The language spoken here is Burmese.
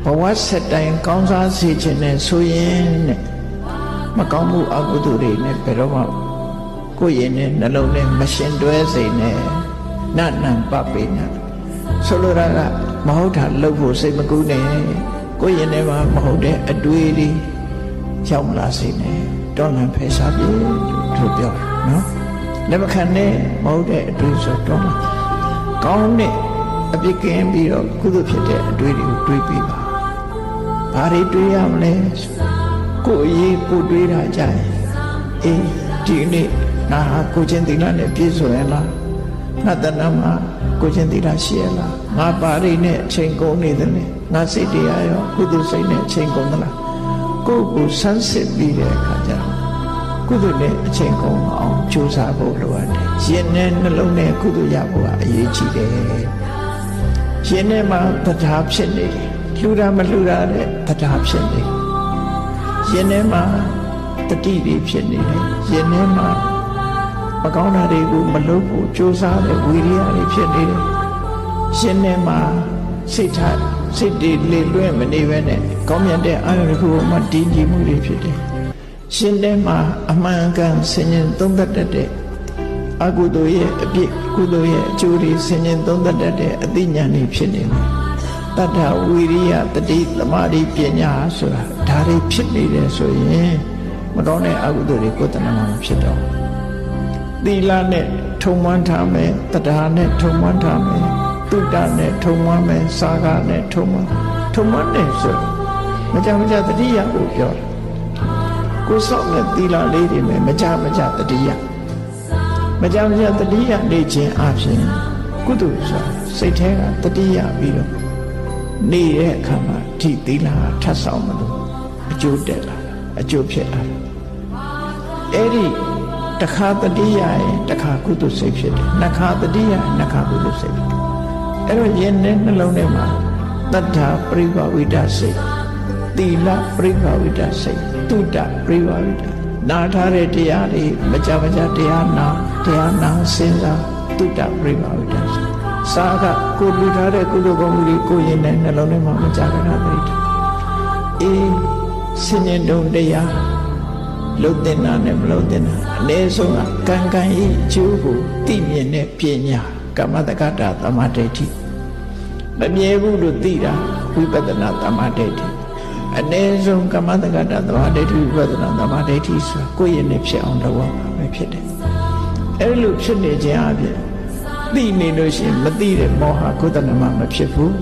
ဘဝဆက်တိုင်းကောင်းစားစေခြင်းနဲ့ဆိုရင်တဲ့မကောင်းမှုအကုသိုလ်တွေနဲ့ဘယ်တော့မှကိုယ်ရင်နဲ့နှလုံးနဲ့မရှင်တွဲစေနဲ့နနံပပိနဆိုလိုတာကမဟုတ်တာလုပ်ဖို့စိတ်မကူးနဲ့ကိုယ်ရင်ထဲမှာမဟုတ်တဲ့အတွေးလေးရောက်လာစေနဲ့တောင်းလံဖယ်ရှားပြေလို့ပြောတာနော်လက်မခံနဲ့မဟုတ်တဲ့အတွေးဆိုတော့ကောင်းတဲ့အပြစ်ကင်းပြီးတော့ကုသိုလ်ဖြစ်တဲ့အတွေးတွေကိုတွေးပြီးပါဘာတွေတွေးရမလဲကိုယ်အရေးကိုတွေးတာကြရင်အေးဒီနေ့ငါဟာကိုချင်းသီလနဲ့ပြည့်စုံရလားငါတဏ္ဍာမှာကိုချင်းသီလရှိရလားငါပါရိနဲ့အချိန်ကုန်နေတယ်လေငါစိတ်တရားရောကုသိုလ်စိတ်နဲ့အချိန်ကုန်သလားကိုယ်ကိုဆန်းစစ်ပြီးတဲ့အခါကျတော့ကုသိုလ်နဲ့အချိန်ကုန်အောင်ကြိုးစားဖို့လိုအပ်တယ်ရင်နဲ့နှလုံးနဲ့ကုသိုလ်ရဖို့ကအရေးကြီးတယ်ရင်ထဲမှာတရားဖြစ်နေတယ်လှူတာမလှူတာတဲ့တရားဖြစ်နေရင်ထဲမှာတတိတွေဖြစ်နေတယ်ရင်ထဲမှာမကောင်းတာတွေကိုမလုပ်ဖို့ကြိုးစားတဲ့ဝိရိယတွေဖြစ်နေတယ်ရှင်ထဲမှာစိတ်တွေလေလွဲ့မနေဘဲနဲ့ကောင်းမြတ်တဲ့အာရုံတစ်ခုမှတည်ကြည်မှုတွေဖြစ်တယ်ရှင်ထဲမှာအမှန်ကန်ဆင်ញင်သုံးသပ်တတ်တဲ့အကုသိုလ်ရဲ့အပြစ်ကုသိုလ်ရဲ့အကျိုးတွေဆင်ញင်သုံးသပ်တတ်တဲ့အသိဉာဏ်တွေဖြစ်နေတယ်တတ္ထဝိရိယတတိသမာဓိပညာဆိုတာဒါတွေဖြစ်နေတယ်ဆိုရင်မကောင်းတဲ့အကုသိုလ်တွေကိုယ်တဏ္ဍာမှာမဖြစ်တော့သီလနဲ့ထုံမွမ်းထားမယ်တရားနဲ့ထုံမွမ်းထားမယ်တုတ္တနဲ့ထုံမွမ်းမယ်စာကနဲ့ထုံမွမ်းတယ်ဆိုမကြတတိယကိုပြောတယ်ကိုစောင့်တဲ့သီလလေးတွေနဲ့မကြတတိယမကြတတိယနေခြင်းအပြင်ကုသိုလ်ဆိုစိတ်ထဲကတတိယပြီးတော့နေတဲ့အခါမှာဒီသီလထပ်ဆောင်မလို့အကျိုးတက်လာအကျိုးဖြစ်လာအဲ့ဒီတခါတတိယရင်တခါကုသိုလ်စိတ်ဖြစ်တယ်နှစ်ခါတတိယနှစ်ခါကုသိုလ်စိတ်အဲ့တော့ယင်နဲ့နှလုံးထဲမှာတတ္ထာပရိဘဝိတစိတ်သီလပရိဘဝိတစိတ်တုတ္တပရိဘဝိတနာထားတဲ့တရားတွေမကြတရားနာစဉ်းစားတုတ္တပရိဘဝိတစိတ်စာကကိုလူထားတဲ့ကုသိုလ်ကောင်းမှုတွေကိုယင်နဲ့နှလုံးထဲမှာမကြခဏသိတယ်အေးစဉ္ញတုံတရားလုံတဲ့နာနဲ့မလုံတဲ့နာအနည်းဆုံးကံဤကျိုးကိုသိမြင်တဲ့ပညာကမ္မတက္ကတာသမာဓိဋ္ဌိမမြဲဘူးလို့သိတာဝိပဿနာသမာဓိဋ္ဌိအနည်းဆုံးကမ္မတက္ကတာသမာဓိဋ္ဌိဝိပဿနာသမာဓိဋ္ဌိဆိုကိုယ့်ရဲ့နဲ့ဖြစ်အောင်လုပ်ရမှာပဲဖြစ်တယ်အဲ့လိုဖြစ်နေခြင်းအပြင်သိနေလို့ရှိရင်မသိတဲ့မောဟကုသနာမဖြစ်ဘူး